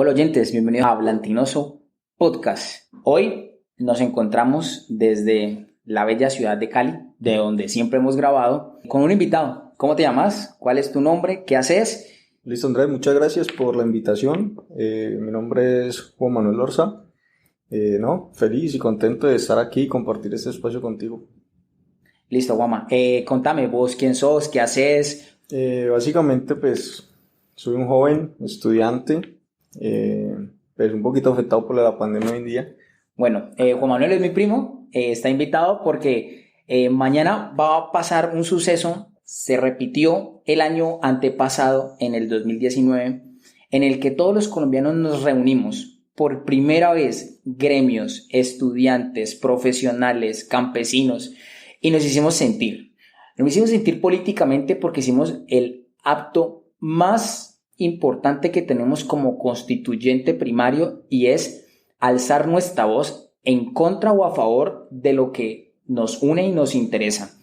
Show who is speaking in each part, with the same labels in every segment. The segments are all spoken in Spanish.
Speaker 1: Hola oyentes, bienvenidos a Blantinoso Podcast. Hoy nos encontramos desde la bella ciudad de Cali, de donde siempre hemos grabado, con un invitado. ¿Cómo te llamas? ¿Cuál es tu nombre? ¿Qué haces?
Speaker 2: Listo, Andrés, muchas gracias por la invitación. Mi nombre es Juan Manuel Orza. Feliz y contento de estar aquí y compartir este espacio contigo.
Speaker 1: Listo, Guama. Contame vos quién sos, qué haces.
Speaker 2: Básicamente, pues, soy un joven estudiante, pues un poquito afectado por la pandemia hoy en día.
Speaker 1: Bueno, Juan Manuel es mi primo, está invitado porque mañana va a pasar un suceso. Se repitió el año antepasado, en el 2019, en el que todos los colombianos nos reunimos por primera vez, gremios, estudiantes, profesionales, campesinos, y nos hicimos sentir. Nos hicimos sentir políticamente porque hicimos el acto más importante que tenemos como constituyente primario, y es alzar nuestra voz en contra o a favor de lo que nos une y nos interesa.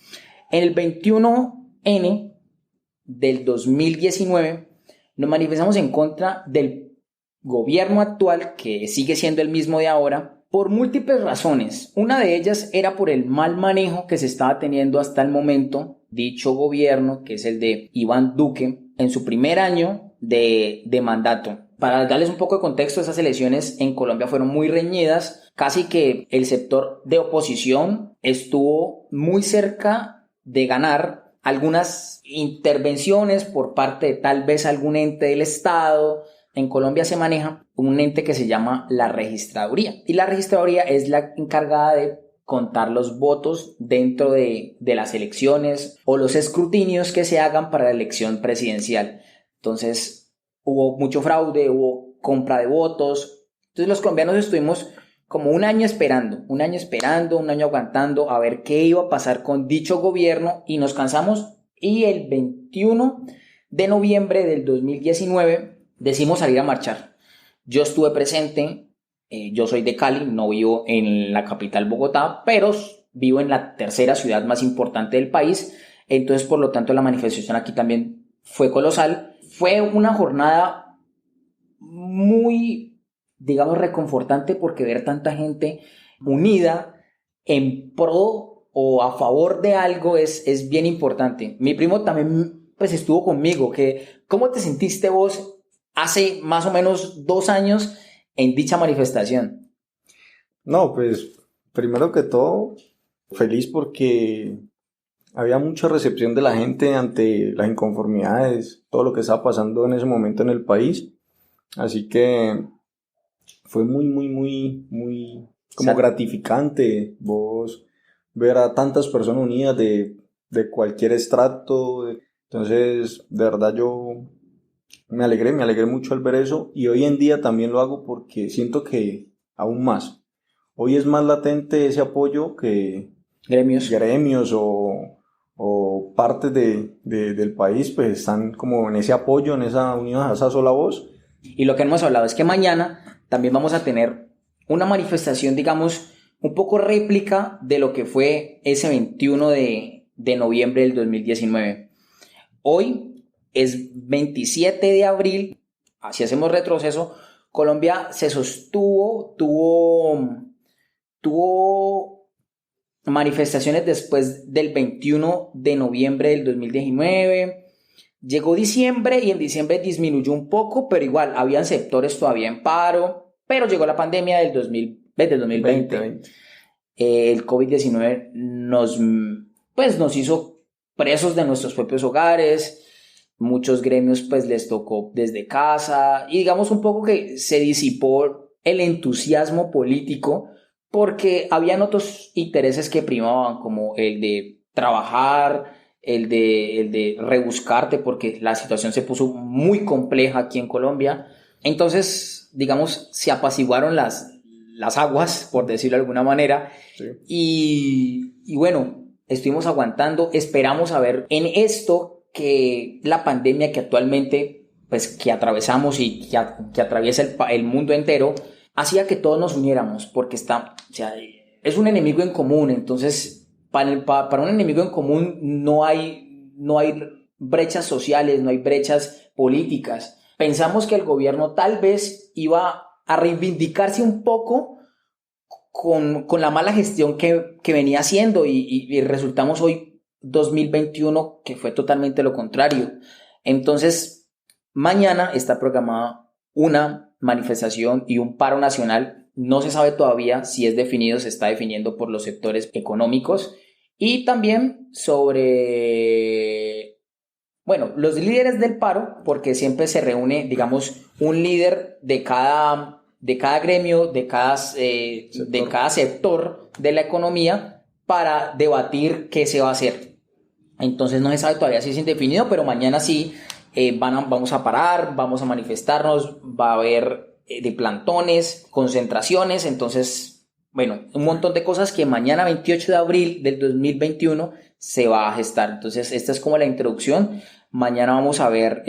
Speaker 1: En el 21N del 2019 nos manifestamos en contra del gobierno actual, que sigue siendo el mismo de ahora, por múltiples razones. Una de ellas era por el mal manejo que se estaba teniendo hasta el momento dicho gobierno, que es el de Iván Duque, en su primer año de mandato. Para darles un poco de contexto, esas elecciones en Colombia fueron muy reñidas, casi que el sector de oposición estuvo muy cerca de ganar. Algunas intervenciones por parte de tal vez algún ente del Estado. En Colombia se maneja un ente que se llama la registraduría, y la registraduría es la encargada de contar los votos dentro de las elecciones o los escrutinios que se hagan para la elección presidencial. Entonces hubo mucho fraude, hubo compra de votos. Entonces los colombianos estuvimos como un año esperando, un año aguantando a ver qué iba a pasar con dicho gobierno, y nos cansamos, y el 21 de noviembre del 2019 decidimos salir a marchar. Yo estuve presente, yo soy de Cali, no vivo en la capital Bogotá, pero vivo en la tercera ciudad más importante del país, entonces por lo tanto la manifestación aquí también fue colosal. Fue una jornada muy, digamos, reconfortante, porque ver tanta gente unida en pro o a favor de algo es bien importante. Mi primo también pues estuvo conmigo. ¿Cómo te sentiste vos hace más o menos 2 años en dicha manifestación?
Speaker 2: No, pues, primero que todo, feliz porque había mucha recepción de la gente ante las inconformidades, todo lo que estaba pasando en ese momento en el país. Así que fue muy como gratificante vos ver a tantas personas unidas de cualquier estrato. Entonces, de verdad yo me alegré mucho al ver eso, y hoy en día también lo hago porque siento que aún más. Hoy es más latente ese apoyo que
Speaker 1: Gremios.
Speaker 2: gremios o partes del país pues están como en ese apoyo, en esa unión, a esa sola voz.
Speaker 1: Y lo que hemos hablado es que mañana también vamos a tener una manifestación, digamos, un poco réplica de lo que fue ese 21 de noviembre del 2019. Hoy es 27 de abril, así hacemos retroceso. Colombia se sostuvo, tuvo manifestaciones después del 21 de noviembre del 2019. Llegó diciembre, y en diciembre disminuyó un poco, pero igual habían sectores todavía en paro. Pero llegó la pandemia del 2020.
Speaker 2: 2020.
Speaker 1: El COVID-19 nos hizo presos de nuestros propios hogares. Muchos gremios pues les tocó desde casa, y digamos un poco que se disipó el entusiasmo político, porque habían otros intereses que primaban, como el de trabajar, el de rebuscarte, porque la situación se puso muy compleja aquí en Colombia. Entonces, digamos, se apaciguaron las aguas, por decirlo de alguna manera.
Speaker 2: Sí.
Speaker 1: Y bueno, estuvimos aguantando. Esperamos a ver en esto que la pandemia que actualmente, pues, que atravesamos y que atraviesa el mundo entero, hacía que todos nos uniéramos, porque o sea, es un enemigo en común. Entonces, para un enemigo en común no hay brechas sociales, no hay brechas políticas. pensamos que el gobierno tal vez iba a reivindicarse un poco con la mala gestión que venía haciendo y resultamos hoy 2021 que fue totalmente lo contrario. Entonces, mañana está programada una manifestación y un paro nacional. No se sabe todavía si es definido, se está definiendo por los sectores económicos y también sobre, bueno, los líderes del paro, porque siempre se reúne, digamos, un líder de cada gremio, de cada sector de la economía para debatir qué se va a hacer. Entonces no se sabe todavía si es indefinido, pero mañana sí vamos a parar, vamos a manifestarnos, va a haber de plantones, concentraciones, entonces, bueno, un montón de cosas que mañana 28 de abril del 2021 se va a gestar. Entonces esta es como la introducción. Mañana vamos a ver,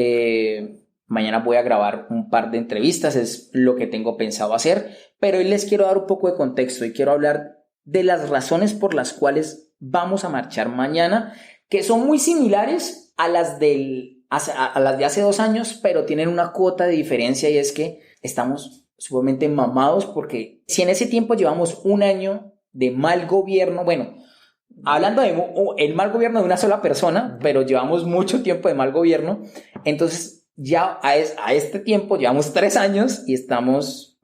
Speaker 1: mañana voy a grabar un par de entrevistas, es lo que tengo pensado hacer, pero hoy les quiero dar un poco de contexto y quiero hablar de las razones por las cuales vamos a marchar mañana, que son muy similares a las de hace 2 años, pero tienen una cuota de diferencia y es que estamos sumamente mamados porque si en ese tiempo llevamos un año de mal gobierno, bueno, hablando de el mal gobierno de una sola persona, pero llevamos mucho tiempo de mal gobierno, entonces ya a este tiempo llevamos 3 años y estamos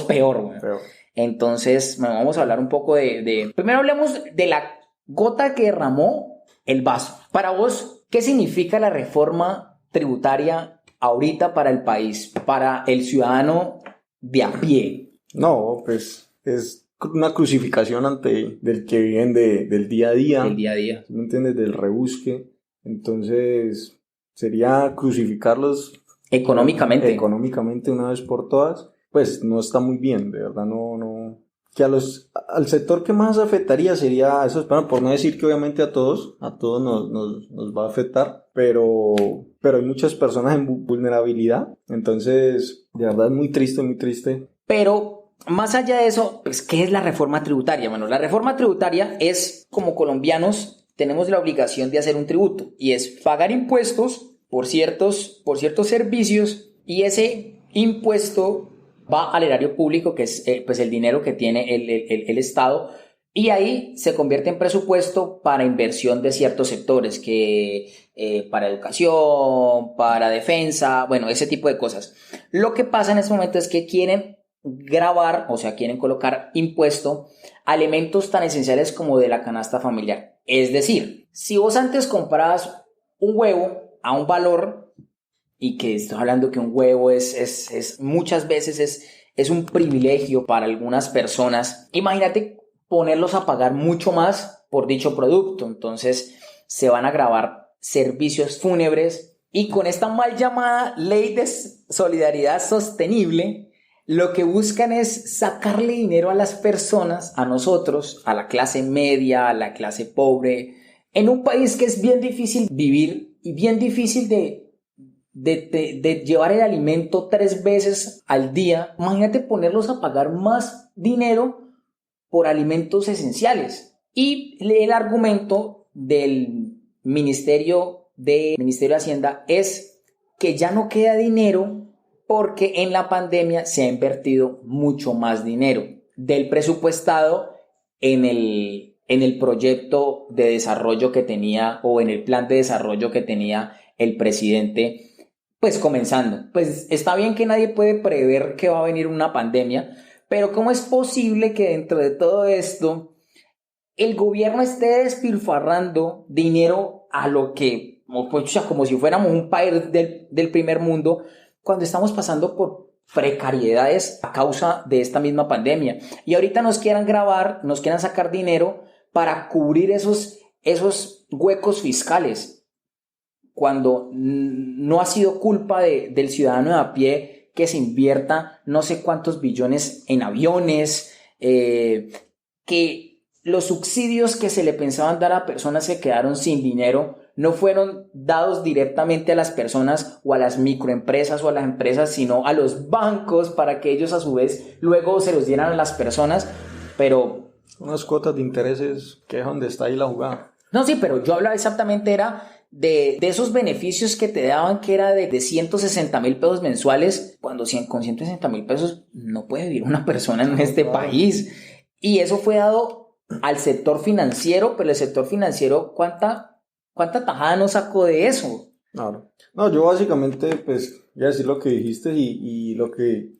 Speaker 1: peor, bueno. Peor. Entonces, bueno, vamos a hablar un poco primero hablemos de la gota que derramó el vaso. Para vos, ¿qué significa la reforma tributaria ahorita para el país, para el ciudadano de a pie?
Speaker 2: No, pues es una crucificación del que viven del día a día.
Speaker 1: Del día a día.
Speaker 2: ¿Me entiendes? Del rebusque. Entonces, sería crucificarlos económicamente una vez por todas. Pues no está muy bien, de verdad, no. Que al sector que más afectaría sería eso, bueno, por no decir que obviamente a todos nos va a afectar, pero hay muchas personas en vulnerabilidad, entonces de verdad es muy triste.
Speaker 1: Pero más allá de eso, pues, ¿qué es la reforma tributaria? Bueno, la reforma tributaria es, como colombianos, tenemos la obligación de hacer un tributo y es pagar impuestos por ciertos servicios y ese impuesto va al erario público, que es pues el dinero que tiene el Estado, y ahí se convierte en presupuesto para inversión de ciertos sectores, para educación, para defensa, bueno, ese tipo de cosas. Lo que pasa en este momento es que quieren gravar, o sea, quieren colocar impuesto a elementos tan esenciales como de la canasta familiar. Es decir, si vos antes comprabas un huevo a un valor, y que estoy hablando que un huevo es muchas veces es un privilegio para algunas personas. Imagínate ponerlos a pagar mucho más por dicho producto. Entonces se van a gravar servicios fúnebres y con esta mal llamada ley de solidaridad sostenible, lo que buscan es sacarle dinero a las personas, a nosotros, a la clase media, a la clase pobre, en un país que es bien difícil vivir y bien difícil de llevar el alimento 3 veces al día. Imagínate ponerlos a pagar más dinero por alimentos esenciales. Y el argumento del Ministerio de Hacienda es que ya no queda dinero porque en la pandemia se ha invertido mucho más dinero del presupuestado en el proyecto de desarrollo que tenía o en el plan de desarrollo que tenía el presidente. Pues comenzando, pues está bien que nadie puede prever que va a venir una pandemia, pero ¿cómo es posible que dentro de todo esto el gobierno esté despilfarrando dinero a lo que, pues, como si fuéramos un país del primer mundo, cuando estamos pasando por precariedades a causa de esta misma pandemia? Y ahorita nos quieran sacar dinero para cubrir esos huecos fiscales, cuando no ha sido culpa del ciudadano de a pie que se invierta no sé cuántos billones en aviones, que los subsidios que se le pensaban dar a personas que quedaron sin dinero no fueron dados directamente a las personas o a las microempresas o a las empresas, sino a los bancos para que ellos a su vez luego se los dieran a las personas, pero...
Speaker 2: Unas cuotas de intereses que es donde está ahí la jugada.
Speaker 1: No, sí, pero yo hablaba exactamente era de esos beneficios que te daban, que era de 160,000 pesos mensuales, cuando con 160,000 pesos no puede vivir una persona en este país. Y eso fue dado al sector financiero, pero el sector financiero, ¿cuánta tajada no sacó de eso?
Speaker 2: Claro. No, yo básicamente, pues, voy a decir lo que dijiste y lo que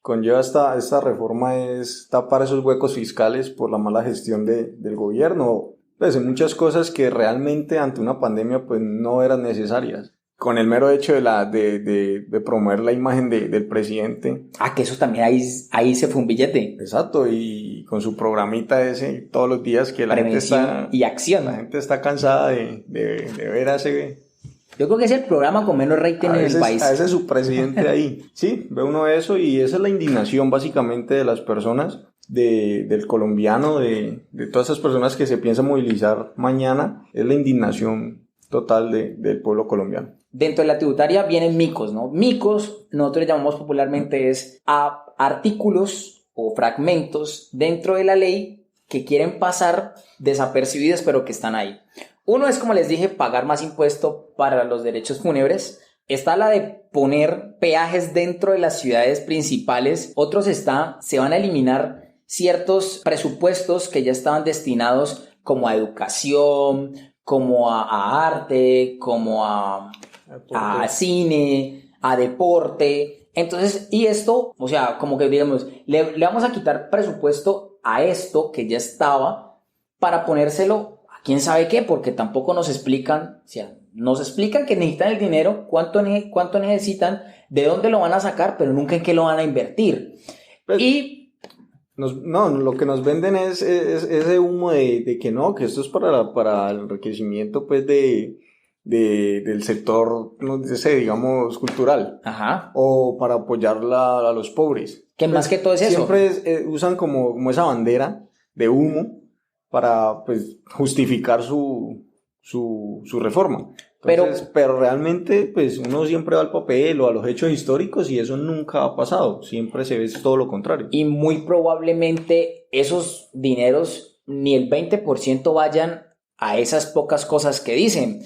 Speaker 2: conlleva esta reforma es tapar esos huecos fiscales por la mala gestión del gobierno. Pues en muchas cosas que realmente ante una pandemia pues no eran necesarias. Con el mero hecho de promover la imagen del presidente.
Speaker 1: Que eso también ahí se fue un billete.
Speaker 2: Exacto, y con su programita ese todos los días que
Speaker 1: Prevención y acción.
Speaker 2: La gente está cansada de ver a ese...
Speaker 1: Yo creo que es el programa con menos rating en el país.
Speaker 2: A veces su presidente ahí. Sí, ve uno eso y esa es la indignación básicamente de las personas, del colombiano, de todas esas personas que se piensan movilizar mañana. Es la indignación total del pueblo colombiano.
Speaker 1: Dentro de la tributaria vienen micos, ¿no? Micos, nosotros le llamamos popularmente a artículos o fragmentos dentro de la ley que quieren pasar desapercibidos pero que están ahí. Uno es, como les dije, pagar más impuesto para los derechos fúnebres. Está la de poner peajes dentro de las ciudades principales. Otros se van a eliminar ciertos presupuestos que ya estaban destinados como a educación, como a arte, como a cine, a deporte. Entonces, y esto, o sea, como que digamos, le vamos a quitar presupuesto a esto que ya estaba para ponérselo quién sabe qué, porque tampoco nos explican, o sea, nos explican que necesitan el dinero, cuánto necesitan, de dónde lo van a sacar, pero nunca en qué lo van a invertir.
Speaker 2: Pues, lo que nos venden es ese humo de que no, que esto es para el enriquecimiento pues del sector, no sé, digamos, cultural.
Speaker 1: Ajá.
Speaker 2: O para apoyar a los pobres.
Speaker 1: Que pues, más que todo es eso.
Speaker 2: Siempre usan como esa bandera de humo para pues justificar su reforma. Entonces, pero realmente pues uno siempre va al papel o a los hechos históricos y eso nunca ha pasado, siempre se ve todo lo contrario.
Speaker 1: Y muy probablemente esos dineros ni el 20% vayan a esas pocas cosas que dicen.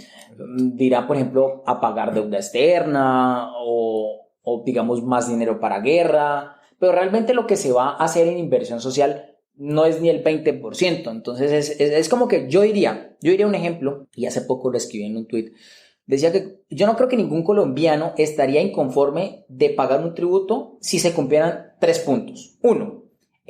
Speaker 1: Dirá, por ejemplo, a pagar deuda externa o digamos más dinero para guerra, pero realmente lo que se va a hacer en inversión social no es ni el 20%. Entonces es como que yo diría un ejemplo, y hace poco lo escribí en un tweet, decía que yo no creo que ningún colombiano estaría inconforme de pagar un tributo si se cumplieran 3 puntos. 1,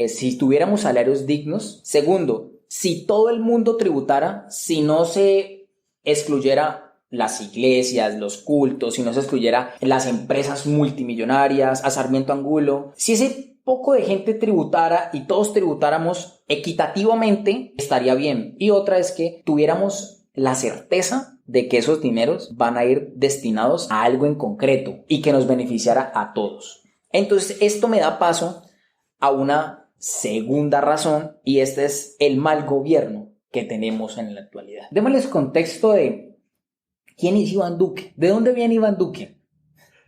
Speaker 1: si tuviéramos salarios dignos. Segundo, si todo el mundo tributara, si no se excluyera las iglesias, los cultos, si no se excluyera las empresas multimillonarias, a Sarmiento Angulo, si ese poco de gente tributara y todos tributáramos equitativamente, estaría bien. Y otra es que tuviéramos la certeza de que esos dineros van a ir destinados a algo en concreto y que nos beneficiara a todos. Entonces esto me da paso a una segunda razón, y este es el mal gobierno que tenemos en la actualidad. Démosles contexto de quién es Iván Duque, de dónde viene Iván Duque.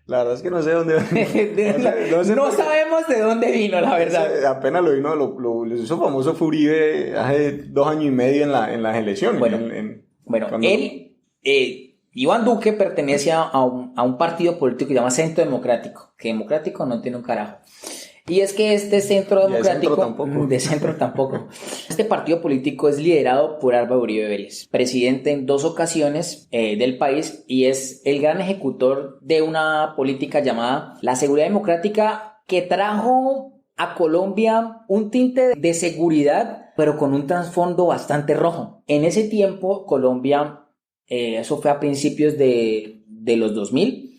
Speaker 2: La verdad es que no sé dónde vino.
Speaker 1: No sabemos de dónde vino, la verdad.
Speaker 2: Apenas lo vino, lo hizo famoso fue Uribe hace 2 años y medio en las elecciones.
Speaker 1: Iván Duque pertenece a un partido político que se llama Centro Democrático, que democrático no tiene un carajo. Y es que este Centro Democrático, de centro tampoco, este partido político es liderado por Álvaro Uribe Vélez, presidente en 2 ocasiones del país, y es el gran ejecutor de una política llamada la seguridad democrática, que trajo a Colombia un tinte de seguridad, pero con un trasfondo bastante rojo. En ese tiempo, Colombia, eso fue a principios de los 2000,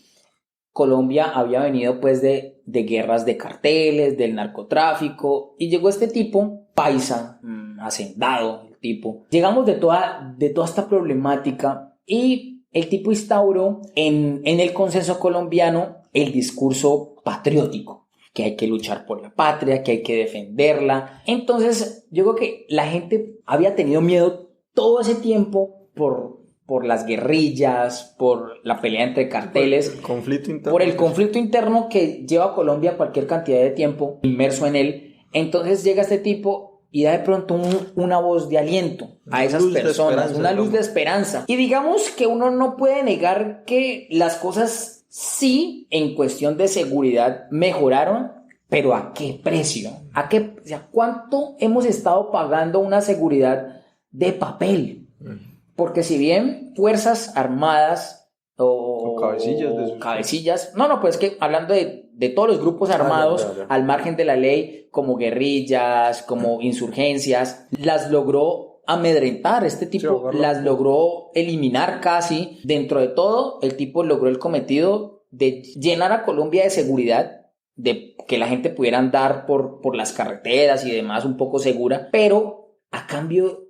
Speaker 1: Colombia había venido pues de guerras de carteles, del narcotráfico, y llegó este tipo, paisa, hacendado el tipo. Llegamos de toda esta problemática, y el tipo instauró en el consenso colombiano el discurso patriótico, que hay que luchar por la patria, que hay que defenderla. Entonces yo creo que la gente había tenido miedo todo ese tiempo por las guerrillas, por la pelea entre carteles, por el conflicto interno que lleva a Colombia cualquier cantidad de tiempo inmerso en él. Entonces llega este tipo y da de pronto una voz de aliento a esas personas, una luz de esperanza. Y digamos que uno no puede negar que las cosas sí, en cuestión de seguridad, mejoraron, pero ¿a qué precio? O sea, ¿cuánto hemos estado pagando una seguridad de papel? Porque si bien Fuerzas Armadas o cabecillas, no, pues que hablando de todos los grupos armados
Speaker 2: ya.
Speaker 1: al margen de la ley, como guerrillas, como insurgencias, las logró amedrentar, este tipo las logró eliminar casi. Dentro de todo, el tipo logró el cometido de llenar a Colombia de seguridad, de que la gente pudiera andar por las carreteras y demás un poco segura, pero a cambio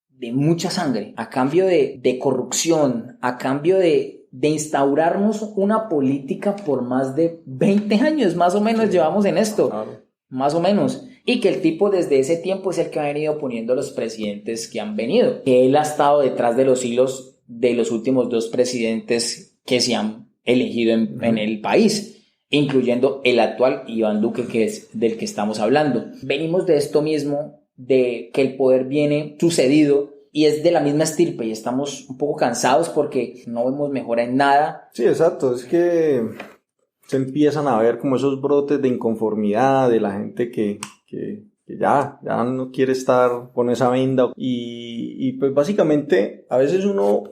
Speaker 1: de mucha sangre, a cambio de corrupción, a cambio de instaurarnos una política por más de 20 años, más o menos llevamos en esto, más o menos, y que el tipo desde ese tiempo es el que ha venido poniendo los presidentes que han venido, que él ha estado detrás de los hilos de los últimos 2 presidentes que se han elegido en el país, incluyendo el actual Iván Duque, que es del que estamos hablando. Venimos de esto mismo, de que el poder viene sucedido y es de la misma estirpe y estamos un poco cansados porque no vemos mejora en nada.
Speaker 2: Sí, exacto, es que se empiezan a ver como esos brotes de inconformidad de la gente que ya no quiere estar con esa venda y pues básicamente a veces uno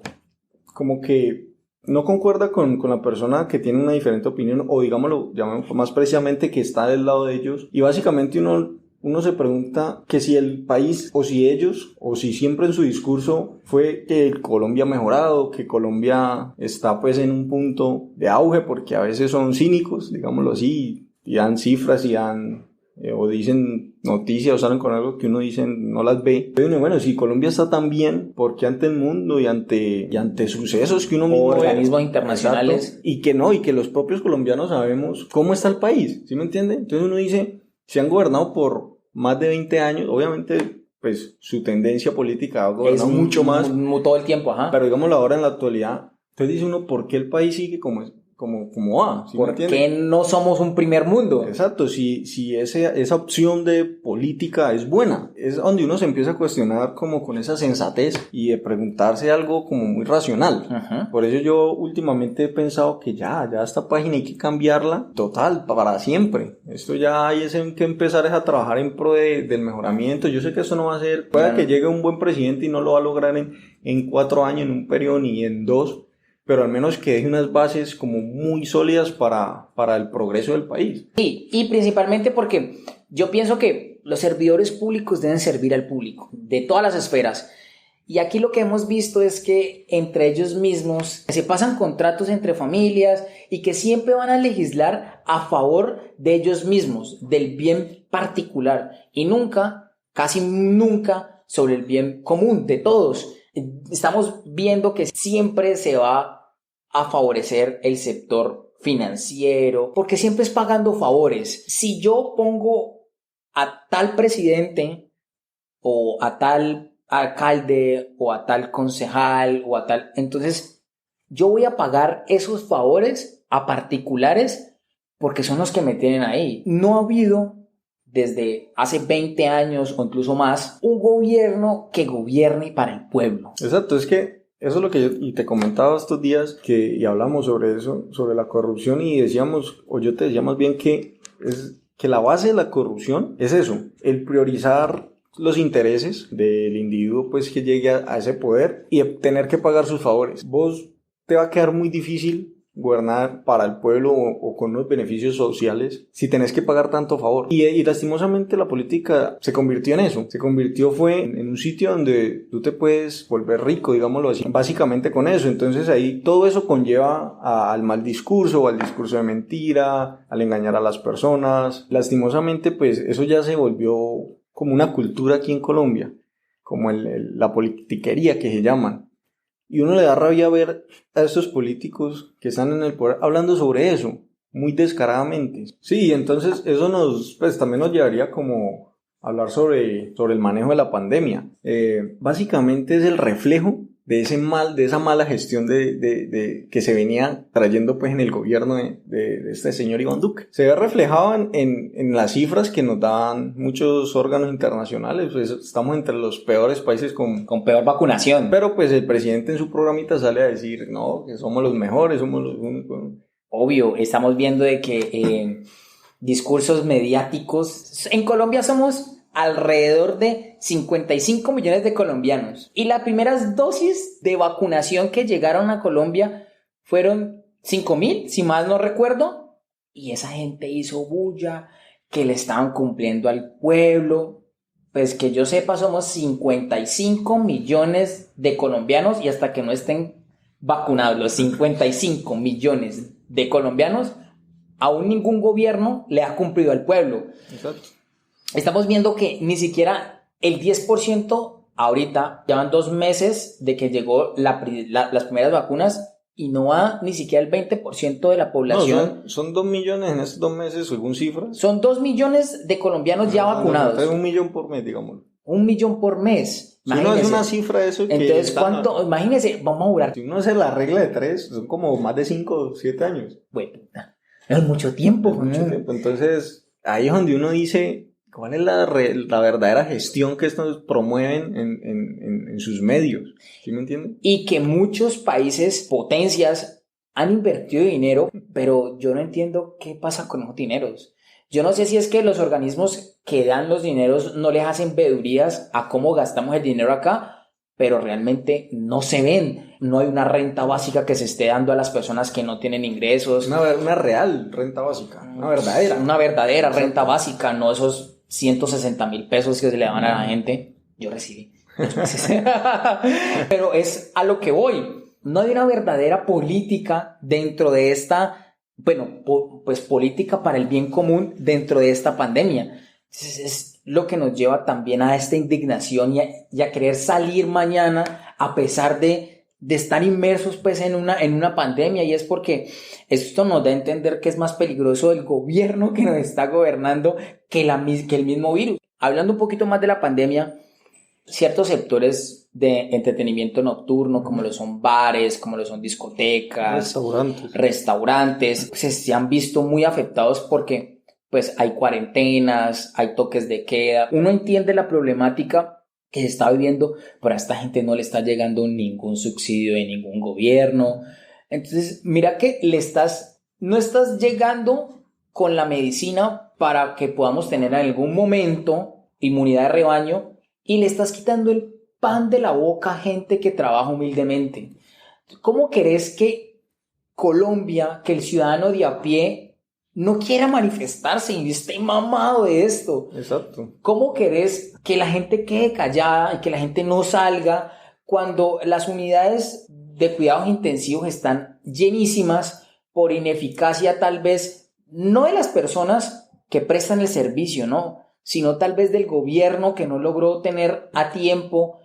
Speaker 2: como que no concuerda con la persona que tiene una diferente opinión o digámoslo más precisamente que está del lado de ellos y básicamente uno se pregunta que si el país o si ellos o si siempre en su discurso fue que Colombia ha mejorado, que Colombia está pues en un punto de auge porque a veces son cínicos, digámoslo así, y dan cifras y dan o dicen noticias o salen con algo que uno dice no las ve. Pero bueno, si Colombia está tan bien, ¿por qué ante el mundo y ante sucesos que uno mismo ve?
Speaker 1: Organismos internacionales.
Speaker 2: Exacto, y que los propios colombianos sabemos cómo está el país, ¿sí me entiende? Entonces uno dice, se han gobernado por más de 20 años, obviamente pues su tendencia política ha gobernado mucho más
Speaker 1: todo el tiempo,
Speaker 2: pero digámoslo ahora en la actualidad, entonces dice uno, ¿por qué el país sigue como va? ¿Sí
Speaker 1: ¿Por qué no somos un primer mundo?
Speaker 2: Exacto, si esa opción de política es buena, es donde uno se empieza a cuestionar como con esa sensatez y de preguntarse algo como muy racional.
Speaker 1: Uh-huh.
Speaker 2: Por eso yo últimamente he pensado que ya esta página hay que cambiarla total, para siempre. Esto ya hay que empezar a trabajar en pro del mejoramiento. Yo sé que eso no va a ser, puede que llegue un buen presidente y no lo va a lograr en 4 años, en un periodo ni en 2, pero al menos que deje unas bases como muy sólidas para el progreso del país.
Speaker 1: Sí, y principalmente porque yo pienso que los servidores públicos deben servir al público, de todas las esferas. Y aquí lo que hemos visto es que entre ellos mismos se pasan contratos entre familias y que siempre van a legislar a favor de ellos mismos, del bien particular, y nunca, casi nunca, sobre el bien común de todos. Estamos viendo que siempre se va a favorecer el sector financiero, porque siempre es pagando favores. Si yo pongo a tal presidente o a tal alcalde o a tal concejal o a tal, entonces yo voy a pagar esos favores a particulares porque son los que me tienen ahí. No ha habido desde hace 20 años o incluso más un gobierno que gobierne para el pueblo.
Speaker 2: Exacto, es que eso es lo que y te comentaba estos días y hablamos sobre eso, sobre la corrupción y decíamos, o yo te decía más bien que la base de la corrupción es eso, el priorizar los intereses del individuo pues que llegue a ese poder y tener que pagar sus favores. Vos te va a quedar muy difícil gobernar para el pueblo o con unos beneficios sociales si tenés que pagar tanto favor y lastimosamente la política se convirtió en eso, fue en un sitio donde tú te puedes volver rico, digámoslo así, básicamente con eso. Entonces ahí todo eso conlleva al mal discurso o al discurso de mentira, al engañar a las personas. Lastimosamente pues eso ya se volvió como una cultura aquí en Colombia, como la politiquería que se llaman. Y uno le da rabia ver a estos políticos que están en el poder hablando sobre eso, muy descaradamente. Sí, entonces eso también nos llevaría como a hablar sobre el manejo de la pandemia. Básicamente es el reflejo de esa mala gestión que se venía trayendo pues en el gobierno de este señor Iván Duque. Se ve reflejado en las cifras que nos dan muchos órganos internacionales, pues estamos entre los peores países con
Speaker 1: peor vacunación.
Speaker 2: Pero pues el presidente en su programita sale a decir, no, que somos los mejores, somos los únicos.
Speaker 1: Obvio, estamos viendo de que discursos mediáticos, en Colombia somos alrededor de 55 millones de colombianos. Y las primeras dosis de vacunación que llegaron a Colombia fueron 5.000, si mal no recuerdo. Y esa gente hizo bulla, que le estaban cumpliendo al pueblo. Pues que yo sepa, somos 55 millones de colombianos y hasta que no estén vacunados los 55 millones de colombianos, aún ningún gobierno le ha cumplido al pueblo.
Speaker 2: Exacto.
Speaker 1: Estamos viendo que ni siquiera el 10% ahorita, llevan 2 meses de que llegó las primeras vacunas y no va ni siquiera el 20% de la población.
Speaker 2: No, son 2 millones en estos 2 meses, según cifras.
Speaker 1: Son 2 millones de colombianos ya vacunados.
Speaker 2: Entonces 1 millón por mes, digamos.
Speaker 1: 1 millón por mes.
Speaker 2: Si uno hace una cifra de eso.
Speaker 1: Entonces, ¿cuánto? Imagínense, vamos a durar.
Speaker 2: Si uno hace la regla de 3, son como más de 5 o 7 años.
Speaker 1: Bueno, es mucho tiempo.
Speaker 2: Es mucho tiempo. Entonces, ahí es donde uno dice, ¿cuál es la verdadera gestión que estos promueven en sus medios? ¿Sí me entienden?
Speaker 1: Y que muchos países, potencias, han invertido dinero, pero yo no entiendo qué pasa con esos dineros. Yo no sé si es que los organismos que dan los dineros no les hacen vedurías a cómo gastamos el dinero acá, pero realmente no se ven. No hay una renta básica que se esté dando a las personas que no tienen ingresos.
Speaker 2: Una real renta básica, una verdadera.
Speaker 1: Una verdadera renta básica, no esos 160,000 pesos que se le daban a la gente. Yo recibí. Pero es a lo que voy. No hay una verdadera política dentro de esta, pues política para el bien común dentro de esta pandemia. Entonces es lo que nos lleva también a esta indignación y a querer salir mañana a pesar de estar inmersos pues en una pandemia, y es porque esto nos da a entender que es más peligroso el gobierno que nos está gobernando que el mismo virus. Hablando un poquito más de la pandemia, ciertos sectores de entretenimiento nocturno, como lo son bares, como lo son discotecas, restaurantes, se han visto muy afectados porque pues hay cuarentenas, hay toques de queda. Uno entiende la problemática que se está viviendo, pero a esta gente no le está llegando ningún subsidio de ningún gobierno. Entonces, mira que no estás llegando con la medicina para que podamos tener en algún momento inmunidad de rebaño, y le estás quitando el pan de la boca a gente que trabaja humildemente. ¿Cómo querés que Colombia, que el ciudadano de a pie no quiera manifestarse y esté mamado de esto?
Speaker 2: Exacto.
Speaker 1: ¿Cómo querés que la gente quede callada y que la gente no salga cuando las unidades de cuidados intensivos están llenísimas por ineficacia, tal vez no de las personas que prestan el servicio, ¿no?, sino tal vez del gobierno, que no logró tener a tiempo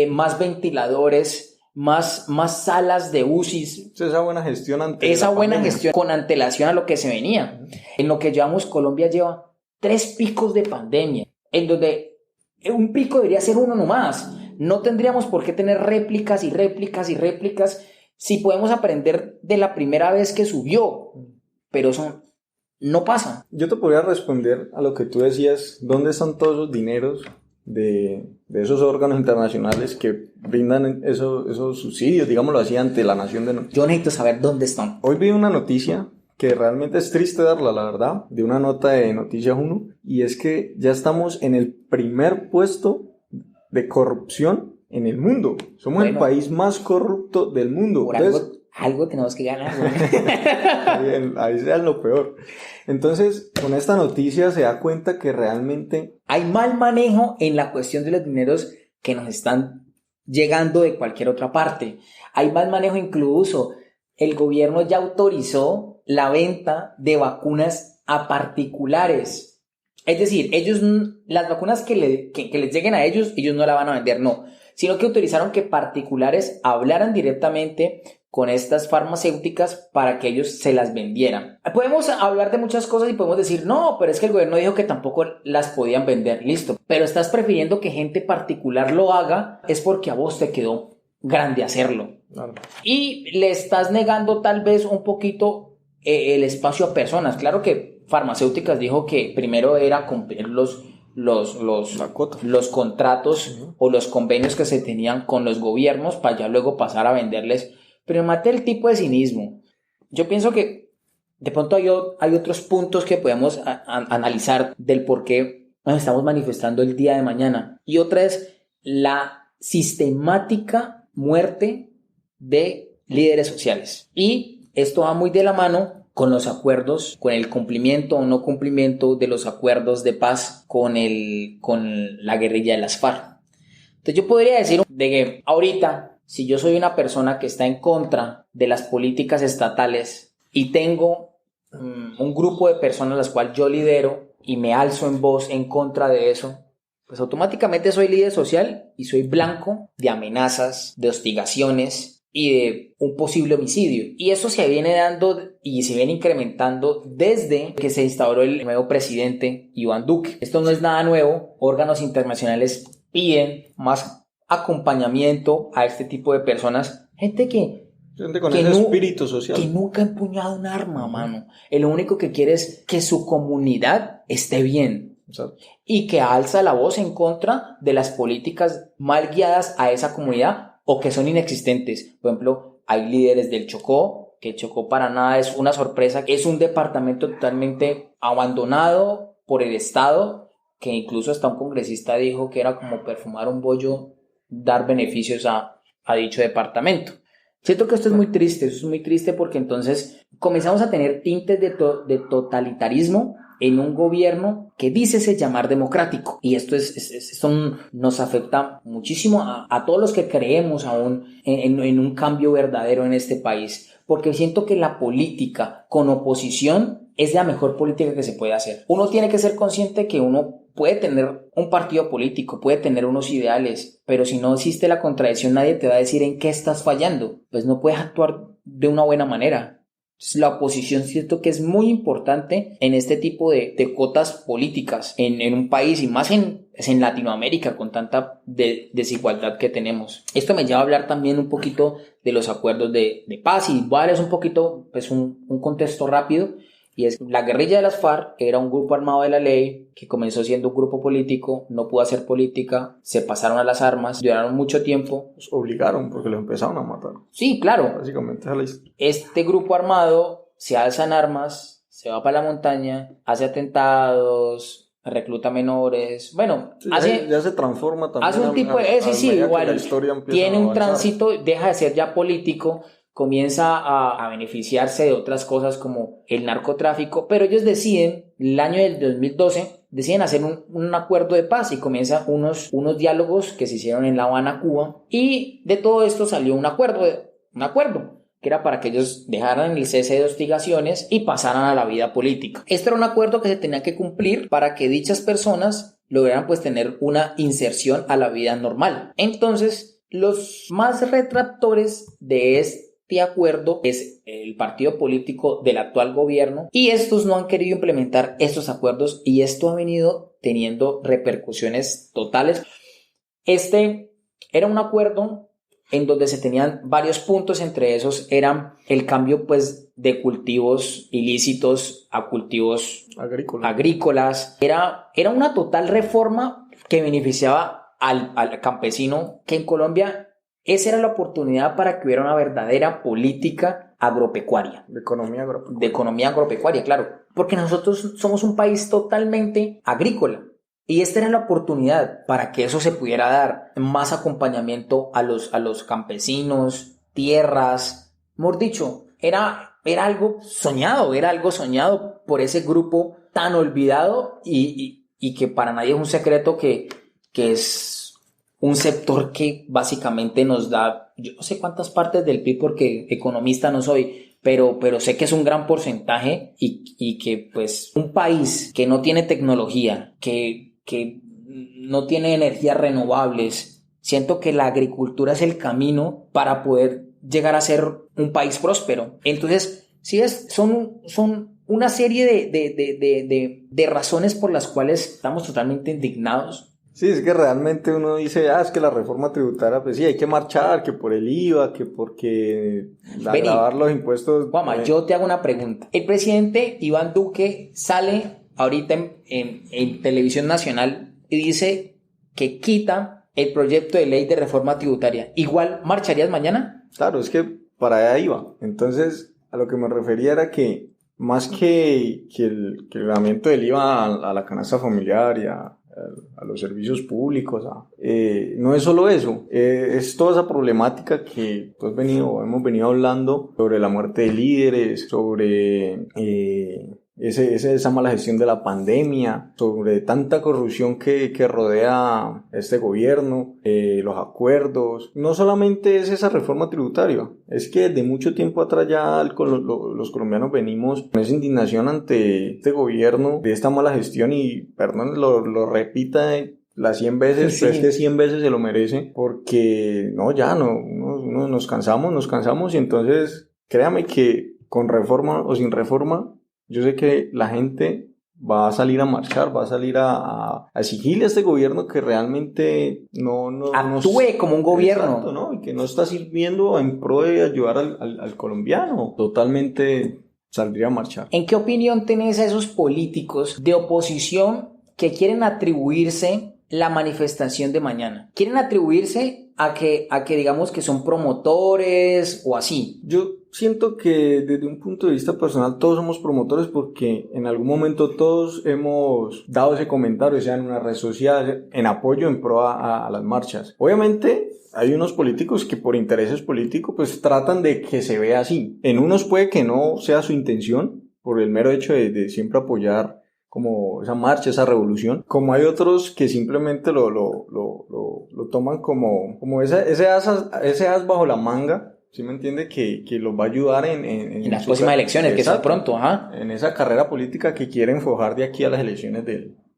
Speaker 1: más ventiladores, más salas de UCIs?
Speaker 2: Esa buena gestión
Speaker 1: con antelación a lo que se venía. En lo que llevamos, Colombia lleva 3 picos de pandemia, en donde un pico debería ser uno nomás. No tendríamos por qué tener réplicas y réplicas y réplicas si podemos aprender de la primera vez que subió, pero eso no pasa.
Speaker 2: Yo te podría responder a lo que tú decías, ¿dónde están todos los dineros de esos órganos internacionales que brindan esos subsidios, digámoslo así, ante la nación de...
Speaker 1: Yo necesito saber dónde están.
Speaker 2: Hoy vi una noticia que realmente es triste darla, la verdad, de una nota de Noticias 1, y es que ya estamos en el primer puesto de corrupción en el mundo. Somos el país más corrupto del mundo.
Speaker 1: Entonces, algo tenemos que ganar.
Speaker 2: ahí sea lo peor. Entonces, con esta noticia se da cuenta que realmente
Speaker 1: hay mal manejo en la cuestión de los dineros que nos están llegando de cualquier otra parte. Hay mal manejo, incluso el gobierno ya autorizó la venta de vacunas a particulares. Es decir, las vacunas que les lleguen a ellos no la van a vender, no, sino que autorizaron que particulares hablaran directamente con estas farmacéuticas para que ellos se las vendieran. Podemos hablar de muchas cosas y podemos decir, no, pero es que el gobierno dijo que tampoco las podían vender, listo. Pero estás prefiriendo que gente particular lo haga, es porque a vos te quedó grande hacerlo.
Speaker 2: Claro.
Speaker 1: Y le estás negando tal vez un poquito el espacio a personas. Claro que Farmacéuticas dijo que primero era cumplir los contratos o los convenios que se tenían con los gobiernos para ya luego pasar a venderles. Pero mate el tipo de cinismo. Yo pienso que de pronto hay otros puntos que podemos analizar del por qué nos estamos manifestando el día de mañana. Y otra es la sistemática muerte de líderes sociales. Y esto va muy de la mano con los acuerdos, con el cumplimiento o no cumplimiento de los acuerdos de paz con la guerrilla de las FARC. Entonces yo podría decir de que ahorita, si yo soy una persona que está en contra de las políticas estatales y tengo un grupo de personas las cuales yo lidero y me alzo en voz en contra de eso, pues automáticamente soy líder social y soy blanco de amenazas, de hostigaciones y de un posible homicidio. Y eso se viene dando y se viene incrementando desde que se instauró el nuevo presidente Iván Duque. Esto no es nada nuevo. Órganos internacionales piden más acompañamiento a este tipo de personas. Gente
Speaker 2: con ese espíritu social.
Speaker 1: Que nunca ha empuñado un arma, mano. Lo único que quiere es que su comunidad esté bien.
Speaker 2: Exacto.
Speaker 1: Y que alza la voz en contra de las políticas mal guiadas a esa comunidad o que son inexistentes. Por ejemplo, hay líderes del Chocó, que el Chocó para nada es una sorpresa, es un departamento totalmente abandonado por el Estado, que incluso hasta un congresista dijo que era como perfumar un bollo, dar beneficios a dicho departamento. Siento que esto es muy triste, eso es muy triste porque entonces comenzamos a tener tintes de totalitarismo en un gobierno que dice se llamar democrático. Y esto nos afecta muchísimo a todos los que creemos aún en un cambio verdadero en este país. Porque siento que la política con oposición es la mejor política que se puede hacer. Uno tiene que ser consciente que uno puede tener un partido político, puede tener unos ideales, pero si no existe la contradicción, nadie te va a decir en qué estás fallando. Pues no puedes actuar de una buena manera. La oposición siento que es muy importante en este tipo de cotas políticas en un país y más en Latinoamérica con tanta desigualdad que tenemos. Esto me lleva a hablar también un poquito de los acuerdos de paz y voy a darles un poquito pues un contexto rápido. Y es la guerrilla de las FARC, que era un grupo armado de la ley, que comenzó siendo un grupo político, no pudo hacer política, se pasaron a las armas, duraron mucho tiempo.
Speaker 2: Los obligaron porque los empezaron a matar.
Speaker 1: Sí, claro.
Speaker 2: Básicamente es la historia.
Speaker 1: Este grupo armado se alza en armas, se va para la montaña, hace atentados, recluta menores, bueno,
Speaker 2: sí, ya se transforma también.
Speaker 1: Hace un tipo de... sí, igual, tiene un tránsito, deja de ser ya político, comienza a beneficiarse de otras cosas como el narcotráfico, pero ellos deciden, el año del 2012, deciden hacer un acuerdo de paz y comienzan unos diálogos que se hicieron en La Habana, Cuba, y de todo esto salió un acuerdo que era para que ellos dejaran el cese de hostigaciones y pasaran a la vida política. Este era un acuerdo que se tenía que cumplir para que dichas personas lograran pues tener una inserción a la vida normal. Entonces, los más retractores de este acuerdo es el partido político del actual gobierno y estos no han querido implementar estos acuerdos y esto ha venido teniendo repercusiones totales. Este era un acuerdo en donde se tenían varios puntos, entre esos eran el cambio pues de cultivos ilícitos a cultivos agrícolas. Era una total reforma que beneficiaba al campesino, que en Colombia esa era la oportunidad para que hubiera una verdadera política agropecuaria.
Speaker 2: De economía
Speaker 1: agropecuaria, claro. Porque nosotros somos un país totalmente agrícola. Y esta era la oportunidad para que eso se pudiera dar. Más acompañamiento a los campesinos, tierras. Mejor dicho, era algo soñado por ese grupo tan olvidado y que para nadie es un secreto que es un sector que básicamente nos da, yo no sé cuántas partes del PIB porque economista no soy, pero sé que es un gran porcentaje y que pues un país que no tiene tecnología, que no tiene energías renovables, siento que la agricultura es el camino para poder llegar a ser un país próspero. Entonces, sí son una serie de razones por las cuales estamos totalmente indignados.
Speaker 2: Sí, es que realmente uno dice, es que la reforma tributaria, pues sí, hay que marchar, que por el IVA, que porque agravar los impuestos.
Speaker 1: Juanma, yo te hago una pregunta. El presidente Iván Duque sale ahorita en televisión nacional y dice que quita el proyecto de ley de reforma tributaria. ¿Igual marcharías mañana?
Speaker 2: Claro, es que para allá iba. Entonces, a lo que me refería era que más que el aumento del IVA a la canasta familiar y a los servicios públicos, no es solo eso, es toda esa problemática que hemos venido hablando sobre la muerte de líderes, sobre esa mala gestión de la pandemia, sobre tanta corrupción que rodea este gobierno, los acuerdos. No solamente es esa reforma tributaria, es que de mucho tiempo atrás ya los colombianos venimos con esa indignación ante este gobierno de esta mala gestión y, perdón, lo repita las 100 veces,
Speaker 1: Sí.
Speaker 2: pero es que 100 veces se lo merece porque nos cansamos y entonces créame que con reforma o sin reforma yo sé que la gente va a salir a marchar, va a salir a exigirle a este gobierno que realmente no
Speaker 1: actúe como un gobierno.
Speaker 2: Exacto, ¿no? Y que no está sirviendo en pro de ayudar al colombiano. Totalmente saldría a marchar.
Speaker 1: ¿En qué opinión tenés a esos políticos de oposición que quieren atribuirse la manifestación de mañana? ¿Quieren atribuirse a que digamos que son promotores o así?
Speaker 2: Yo siento que desde un punto de vista personal todos somos promotores porque en algún momento todos hemos dado ese comentario, sea en una red social, en apoyo, en pro a las marchas. Obviamente hay unos políticos que por intereses políticos pues tratan de que se vea así. En unos puede que no sea su intención por el mero hecho de siempre apoyar como esa marcha, esa revolución, como hay otros que simplemente lo toman como ese as bajo la manga. ¿Sí me entiende? Que los va a ayudar en
Speaker 1: las próximas elecciones, que son pronto,
Speaker 2: en esa carrera política que quieren forjar de aquí a las elecciones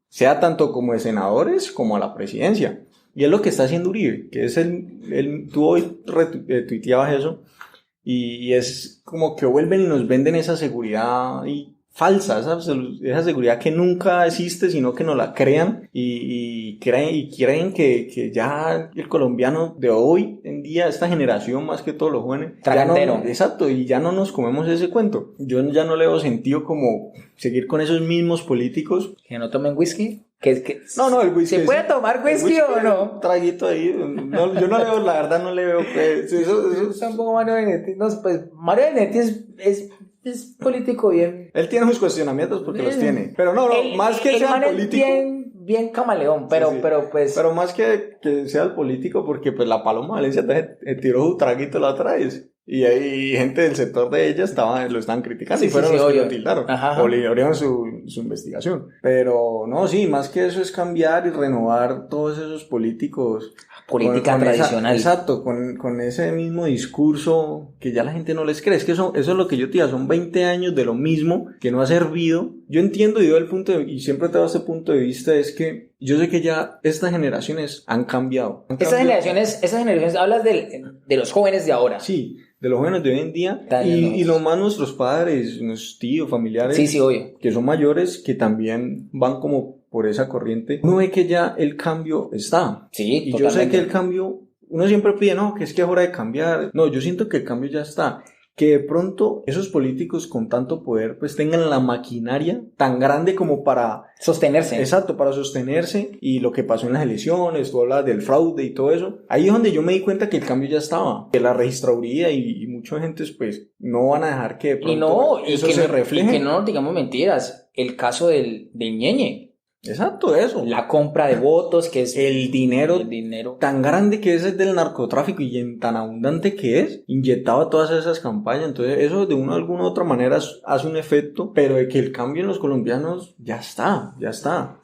Speaker 2: sea tanto como de senadores como a la presidencia. Y es lo que está haciendo Uribe, que es tú hoy tuiteabas eso, y es como que vuelven y nos venden esa seguridad falsa, esa seguridad que nunca existe, sino que nos la crean y creen que ya el colombiano de hoy en día, esta generación más que todos los jóvenes, exacto, y ya no nos comemos ese cuento. Yo ya no le veo sentido como seguir con esos mismos políticos.
Speaker 1: ¿Que no tomen whisky?
Speaker 2: No, el whisky.
Speaker 1: ¿Se puede tomar whisky o no?
Speaker 2: Un traguito ahí. No, yo no le veo, la verdad no le veo.
Speaker 1: Eso tampoco Mario Benedetti. No, pues Mario Benedetti es político bien.
Speaker 2: Él tiene sus cuestionamientos porque los tiene. Pero más que sea político.
Speaker 1: Bien camaleón, pero pues.
Speaker 2: Pero más que sea el político, porque pues la Paloma Valencia te tiró su traguito la otra vez. Y hay gente del sector de ella lo estaban criticando y fueron los que lo tildaron. O le abrieron su investigación. Pero no, sí, más que eso es cambiar y renovar todos esos políticos.
Speaker 1: Política tradicional.
Speaker 2: Exacto, con ese mismo discurso que ya la gente no les cree. Es que eso es lo que yo te digo, son 20 años de lo mismo que no ha servido. Yo entiendo y doy el punto y siempre te doy este punto de vista, es que yo sé que ya estas generaciones han cambiado. Esas generaciones
Speaker 1: hablas de los jóvenes de ahora.
Speaker 2: Sí, de los jóvenes de hoy en día y lo más nuestros padres, nuestros tíos, familiares,
Speaker 1: sí, obvio,
Speaker 2: que son mayores, que también van como por esa corriente. Uno ve que ya el cambio está.
Speaker 1: Sí,
Speaker 2: y
Speaker 1: totalmente.
Speaker 2: Yo sé que el cambio, uno siempre pide, que es hora de cambiar. No, yo siento que el cambio ya está. Que de pronto esos políticos con tanto poder pues tengan la maquinaria tan grande como para
Speaker 1: sostenerse.
Speaker 2: Exacto, para sostenerse. Y lo que pasó en las elecciones, tú hablas del fraude y todo eso, ahí es donde yo me di cuenta que el cambio ya estaba, que la registraduría y mucha gente pues no van a dejar que de pronto eso se refleje.
Speaker 1: Y que no nos digamos mentiras, el caso del Ñeñe.
Speaker 2: Exacto, eso.
Speaker 1: La compra de votos, que es
Speaker 2: el dinero tan grande que es del narcotráfico y tan abundante que es, inyectado a todas esas campañas. Entonces eso de alguna u otra manera hace un efecto, pero de que el cambio en los colombianos ya está.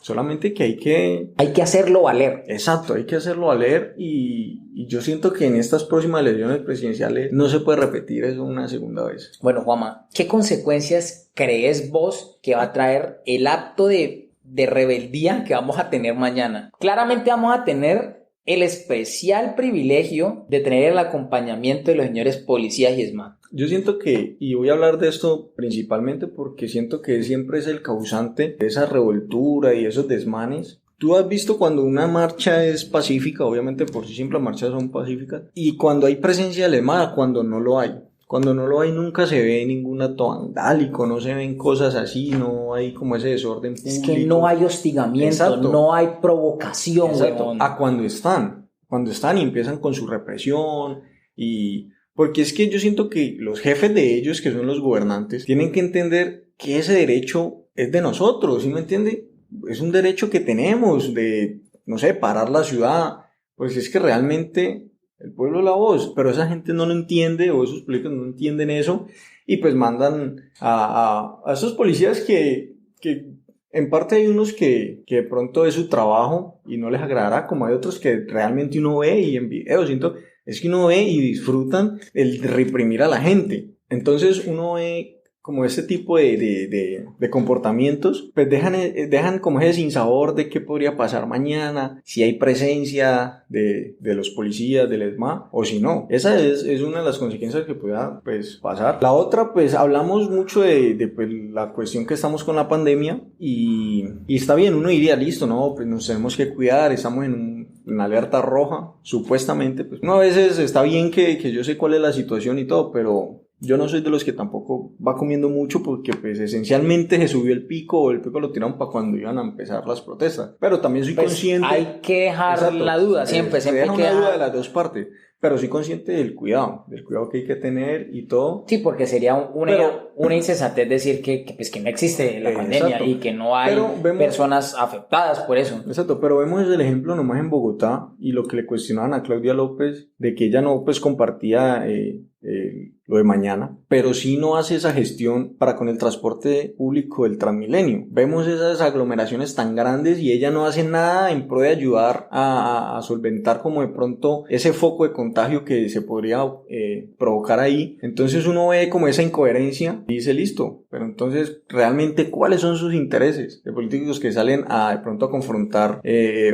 Speaker 2: Solamente que hay que
Speaker 1: hacerlo valer.
Speaker 2: Exacto, hay que hacerlo valer y yo siento que en estas próximas elecciones presidenciales no se puede repetir eso una segunda vez.
Speaker 1: Bueno, Juanma, ¿qué consecuencias crees vos que va a traer el acto de rebeldía que vamos a tener mañana? Claramente vamos a tener el especial privilegio de tener el acompañamiento de los señores policías y ESMAD.
Speaker 2: Yo siento que, y voy a hablar de esto principalmente porque siento que siempre es el causante de esa revoltura y esos desmanes, Tú has visto cuando una marcha es pacífica, obviamente por sí siempre las marchas son pacíficas, y cuando hay presencia de EMA, cuando no lo hay. Cuando no lo hay nunca se ve ningún acto vandálico, no se ven cosas así, no hay como ese desorden público.
Speaker 1: Es que no hay hostigamiento,
Speaker 2: Exacto.
Speaker 1: No hay provocación,
Speaker 2: Exacto.
Speaker 1: huevón.
Speaker 2: A cuando están y empiezan con su represión y... Porque es que yo siento que los jefes de ellos, que son los gobernantes, tienen que entender que ese derecho es de nosotros, ¿sí me entiende? Es un derecho que tenemos de, no sé, parar la ciudad. Pues es que realmente el pueblo es la voz, pero esa gente no lo entiende, o esos políticos no entienden eso, y pues mandan a esos policías que en parte hay unos que de pronto es su trabajo y no les agradará, como hay otros que realmente uno ve y en video, siento, es que uno ve y disfrutan el reprimir a la gente. Entonces uno ve como ese tipo de comportamientos, pues dejan como ese sinsabor de qué podría pasar mañana, si hay presencia de los policías, del ESMAD, o si no. Esa es una de las consecuencias que pueda, pues, pasar. La otra, pues, hablamos mucho de pues, la cuestión que estamos con la pandemia, y está bien, uno diría, listo, no, pues nos tenemos que cuidar, estamos en una alerta roja, supuestamente, pues, no, a veces está bien que yo sé cuál es la situación y todo, pero yo no soy de los que tampoco va comiendo mucho porque pues esencialmente se subió el pico, o el pico lo tiraron para cuando iban a empezar las protestas. Pero también soy
Speaker 1: Pues
Speaker 2: consciente...
Speaker 1: hay que dejar la duda, siempre
Speaker 2: se
Speaker 1: hay
Speaker 2: deja
Speaker 1: que
Speaker 2: una duda
Speaker 1: dejar...
Speaker 2: de las dos partes, pero soy consciente del cuidado que hay que tener y todo.
Speaker 1: Sí, porque sería una insensatez decir pues, que no existe la pandemia,
Speaker 2: exacto,
Speaker 1: y que no hay personas afectadas por eso.
Speaker 2: Exacto, pero vemos el ejemplo nomás en Bogotá y lo que le cuestionaban a Claudia López de que ella no pues compartía lo de mañana, pero sí no hace esa gestión para con el transporte público del Transmilenio. Vemos esas aglomeraciones tan grandes y ella no hace nada en pro de ayudar a solventar como de pronto ese foco de contagio que se podría provocar ahí. Entonces uno ve como esa incoherencia y dice, listo, pero entonces realmente ¿cuáles son sus intereses de políticos que salen de pronto a confrontar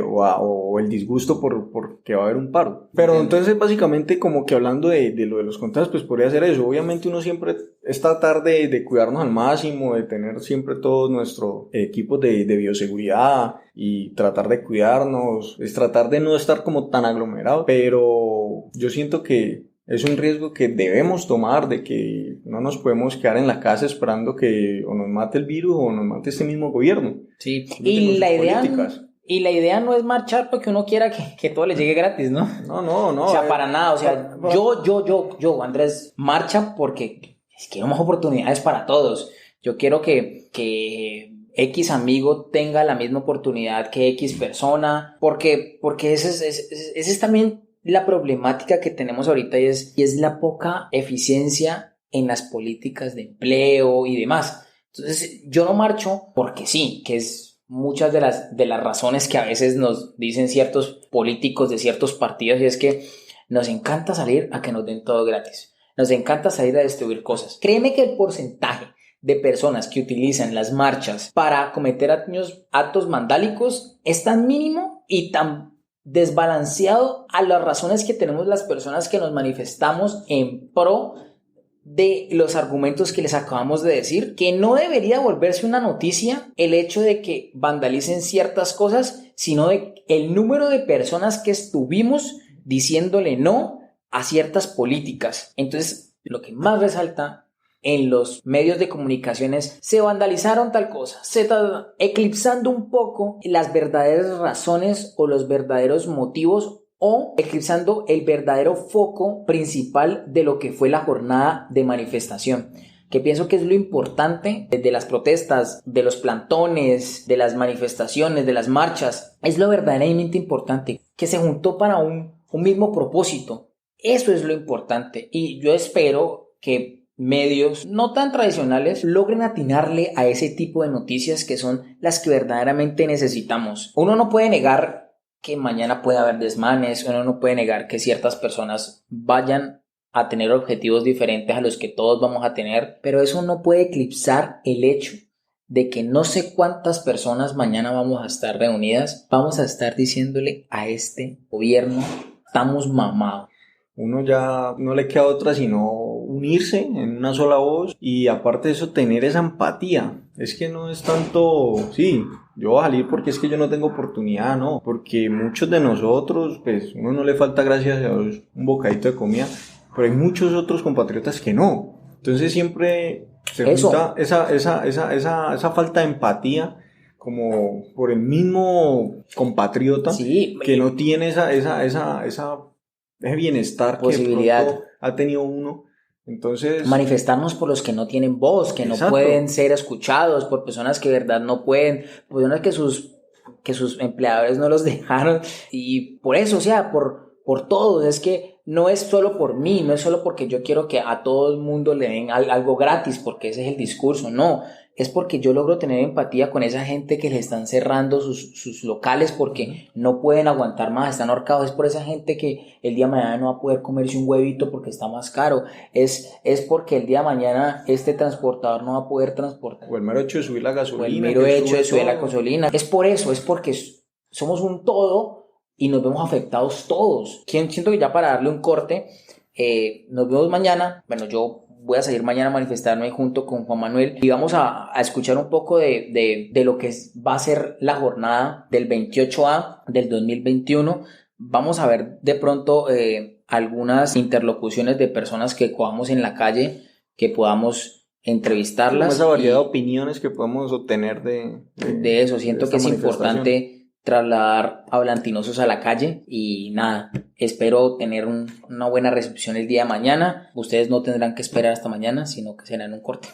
Speaker 2: o el disgusto por que va a haber un paro? Pero entonces básicamente como que hablando de lo de los contagios, pues podría ser eso. Obviamente uno siempre es tratar de cuidarnos al máximo, de tener siempre todos nuestros equipos de bioseguridad y tratar de cuidarnos, es tratar de no estar como tan aglomerados, pero yo siento que es un riesgo que debemos tomar, de que no nos podemos quedar en la casa esperando que o nos mate el virus o nos mate este mismo gobierno.
Speaker 1: Sí, y la idea no es marchar porque uno quiera que todo le llegue gratis, ¿no?
Speaker 2: No.
Speaker 1: O sea, para nada. O sea, yo, Andrés, marcha porque quiero más oportunidades para todos. Yo quiero que X amigo tenga la misma oportunidad que X persona, porque esa es también la problemática que tenemos ahorita, y es la poca eficiencia en las políticas de empleo y demás. Entonces, yo no marcho porque sí, que es muchas de las razones que a veces nos dicen ciertos políticos de ciertos partidos, y es que nos encanta salir a que nos den todo gratis. Nos encanta salir a distribuir cosas. Créeme que el porcentaje de personas que utilizan las marchas para cometer actos vandálicos es tan mínimo y tan desbalanceado a las razones que tenemos las personas que nos manifestamos en pro de los argumentos que les acabamos de decir, que no debería volverse una noticia el hecho de que vandalicen ciertas cosas, sino de el número de personas que estuvimos diciéndole no a ciertas políticas. Entonces, lo que más resalta en los medios de comunicaciones, se vandalizaron tal cosa, se está eclipsando un poco las verdaderas razones o los verdaderos motivos, o eclipsando el verdadero foco principal de lo que fue la jornada de manifestación, que pienso que es lo importante de las protestas, de los plantones, de las manifestaciones, de las marchas. Es lo verdaderamente importante, que se juntó para un mismo propósito. Eso es lo importante, y yo espero que medios no tan tradicionales logren atinarle a ese tipo de noticias que son las que verdaderamente necesitamos. Uno no puede negar que mañana puede haber desmanes, uno no puede negar que ciertas personas vayan a tener objetivos diferentes a los que todos vamos a tener, pero eso no puede eclipsar el hecho de que no sé cuántas personas mañana vamos a estar reunidas, vamos a estar diciéndole a este gobierno, estamos mamados.
Speaker 2: Uno ya no le queda otra sino unirse en una sola voz, y aparte de eso tener esa empatía. Es que no es tanto, sí, yo voy a salir porque es que yo no tengo oportunidad, no, porque muchos de nosotros, pues uno no le falta, gracias a Dios, un bocadito de comida, pero hay muchos otros compatriotas que no. Entonces siempre se junta esa falta de empatía como por el mismo compatriota,
Speaker 1: sí,
Speaker 2: que no tiene ese bienestar
Speaker 1: posibilidad,
Speaker 2: que de pronto ha tenido uno. Entonces,
Speaker 1: manifestarnos por los que no tienen voz, que
Speaker 2: exacto,
Speaker 1: no pueden ser escuchados, por personas que de verdad no pueden, por personas que sus empleadores no los dejaron, y por eso, o sea, por todo. Es que no es solo por mí, no es solo porque yo quiero que a todo el mundo le den algo gratis, porque ese es el discurso, no, es porque yo logro tener empatía con esa gente que le están cerrando sus locales porque no pueden aguantar más, están ahorcados. Es por esa gente que el día de mañana no va a poder comerse un huevito porque está más caro, es porque el día de mañana este transportador no va a poder transportar,
Speaker 2: o el mero hecho de subir la gasolina,
Speaker 1: o el mero hecho de subir la gasolina. Es por eso, es porque somos un todo y nos vemos afectados todos. Siento que ya para darle un corte, nos vemos mañana. Bueno, yo voy a salir mañana a manifestarme junto con Juan Manuel y vamos a escuchar un poco de lo que va a ser la jornada del 28A del 2021. Vamos a ver de pronto algunas interlocuciones de personas que cojamos en la calle, que podamos entrevistarlas.
Speaker 2: Esa variedad de opiniones que podemos obtener
Speaker 1: de eso. Siento que es importante trasladar a Volantínosos a la calle y nada, espero tener una buena recepción el día de mañana. Ustedes no tendrán que esperar hasta mañana, sino que será en un corte.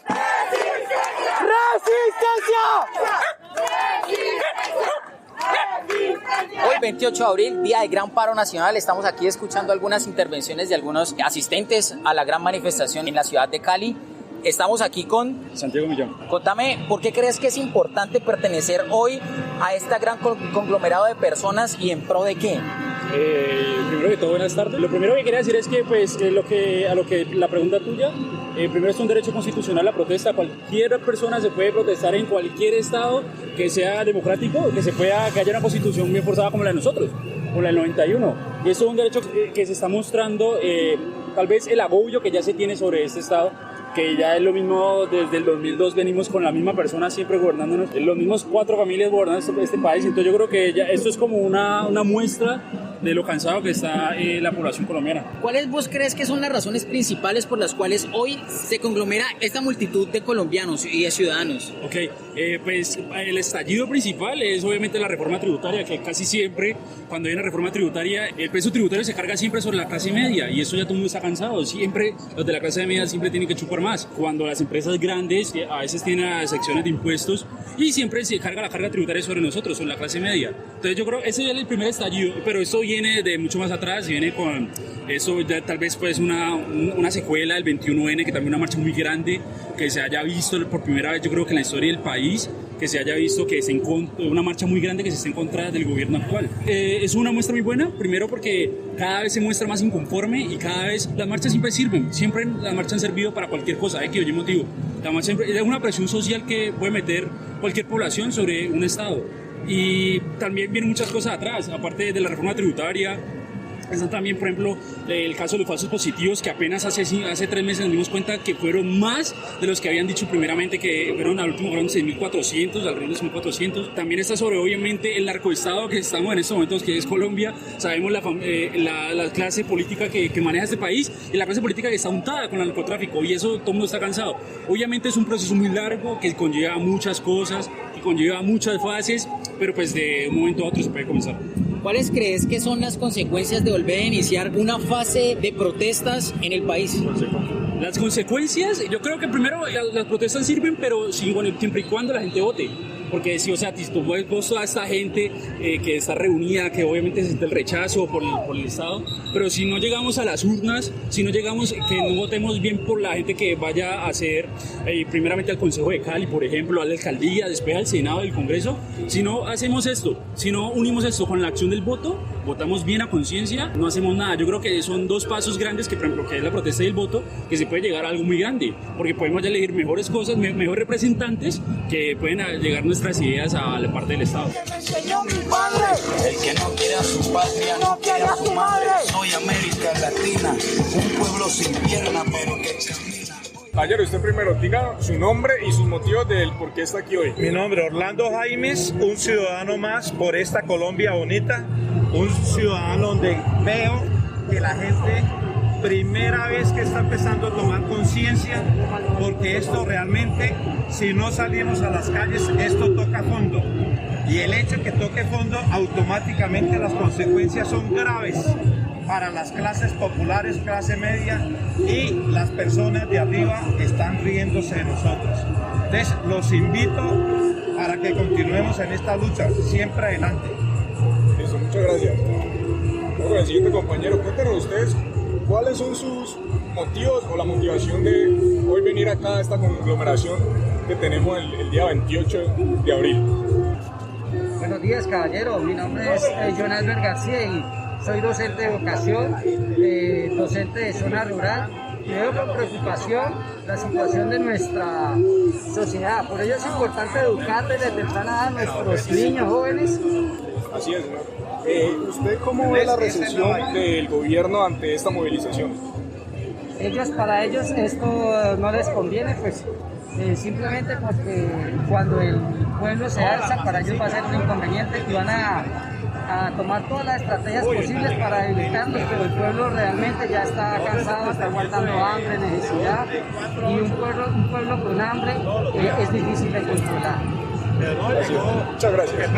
Speaker 1: Hoy 28 de abril, día de gran paro nacional, estamos aquí escuchando algunas intervenciones de algunos asistentes a la gran manifestación en la ciudad de Cali. Estamos aquí con
Speaker 3: Santiago Millán.
Speaker 1: Contame, ¿por qué crees que es importante pertenecer hoy a este gran conglomerado de personas y en pro de qué?
Speaker 3: Primero que todo, buenas tardes. Lo primero que quería decir es que, pues, a lo que la pregunta tuya, primero es un derecho constitucional la protesta. Cualquier persona se puede protestar en cualquier estado que sea democrático, que haya una constitución bien forzada como la de nosotros, como la del 91. Y eso es un derecho que se está mostrando, tal vez el agobio que ya se tiene sobre este estado, que ya es lo mismo. Desde el 2002 venimos con la misma persona siempre gobernándonos, los mismos 4 familias gobernando este país. Entonces yo creo que ya esto es como una muestra de lo cansado que está la población colombiana.
Speaker 1: ¿Cuáles vos crees que son las razones principales por las cuales hoy se conglomera esta multitud de colombianos y de ciudadanos?
Speaker 3: Ok, pues el estallido principal es obviamente la reforma tributaria, que casi siempre cuando hay una reforma tributaria el peso tributario se carga siempre sobre la clase media, y eso ya todo el mundo está cansado. Siempre los de la clase media siempre tienen que chupar más, cuando las empresas grandes a veces tienen secciones de impuestos y siempre se carga la carga tributaria sobre nosotros, sobre la clase media. Entonces yo creo que ese es el primer estallido, pero esto viene de mucho más atrás, viene con eso ya tal vez pues una secuela del 21N, que también una marcha muy grande que se haya visto por primera vez, yo creo que en la historia del país, que se haya visto que una marcha muy grande que se está en contra del gobierno actual. Es una muestra muy buena, primero porque cada vez se muestra más inconforme y cada vez las marchas siempre sirven, siempre las marchas han servido para cualquier cosa, que oye motivo. La marcha es una presión social que puede meter cualquier población sobre un estado. Y también vienen muchas cosas atrás, aparte de la reforma tributaria. Están también, por ejemplo, el caso de los falsos positivos, que apenas hace 3 meses nos dimos cuenta que fueron más de los que habían dicho primeramente, que fueron al último, fueron 6.400, alrededor de 6.400. También está sobre, obviamente, el narcoestado que estamos en estos momentos, que es Colombia. Sabemos la clase política que maneja este país y la clase política que está untada con el narcotráfico, y eso todo el mundo está cansado. Obviamente es un proceso muy largo que conlleva muchas cosas, que conlleva muchas fases, pero pues de un momento a otro se puede comenzar.
Speaker 1: ¿Cuáles crees que son las consecuencias de volver a iniciar una fase de protestas en el país?
Speaker 3: Las consecuencias, yo creo que primero las protestas sirven, pero siempre y cuando la gente vote. Porque si, o sea, tú ves toda esta gente que está reunida, que obviamente siente el rechazo por el Estado, pero si no llegamos a las urnas, si no llegamos, que no votemos bien por la gente que vaya a hacer, primeramente al Consejo de Cali, por ejemplo, a la alcaldía, después al Senado, del Congreso, si no hacemos esto, si no unimos esto con la acción del voto, votamos bien a conciencia, no hacemos nada. Yo creo que son 2 pasos grandes, que por ejemplo, que es la protesta y el voto, que se puede llegar a algo muy grande, porque podemos ya elegir mejores cosas, mejores representantes que pueden llegar nuestras ideas a la parte del Estado.
Speaker 4: Me enseñó mi padre.
Speaker 5: El que no quiere a su patria
Speaker 4: no quiere a su madre.
Speaker 5: Soy América Latina, un pueblo sin pierna pero que camina.
Speaker 6: Caballero, usted primero diga su nombre y sus motivos del por qué está aquí hoy.
Speaker 7: Mi nombre es Orlando Jaimes, un ciudadano más por esta Colombia bonita, un ciudadano donde veo que la gente primera vez que está empezando a tomar conciencia, porque esto realmente, si no salimos a las calles, esto toca fondo. Y el hecho que toque fondo, automáticamente las consecuencias son graves para las clases populares, clase media, y las personas de arriba están riéndose de nosotros. Entonces, los invito para que continuemos en esta lucha, siempre adelante.
Speaker 6: Listo, muchas gracias. Bueno, el siguiente compañero, cuéntenos ustedes cuáles son sus motivos o la motivación de hoy venir acá a esta conglomeración que tenemos el día 28 de abril.
Speaker 8: Buenos días, caballero. Mi nombre es John Albert García y soy docente de vocación, docente de zona rural. Y veo con preocupación la situación de nuestra sociedad. Por ello es importante educar desde temprana edad a nuestros niños, jóvenes.
Speaker 6: Así es, señor. ¿Usted cómo ve la recepción del gobierno ante esta movilización?
Speaker 8: Para ellos esto no les conviene, pues simplemente porque cuando el pueblo se alza, para ellos va a ser un inconveniente y van a tomar todas las estrategias posibles para evitarlos, pero el pueblo realmente ya está cansado, está aguantando hambre, necesidad, y un pueblo con hambre es difícil de controlar.
Speaker 6: Muchas gracias.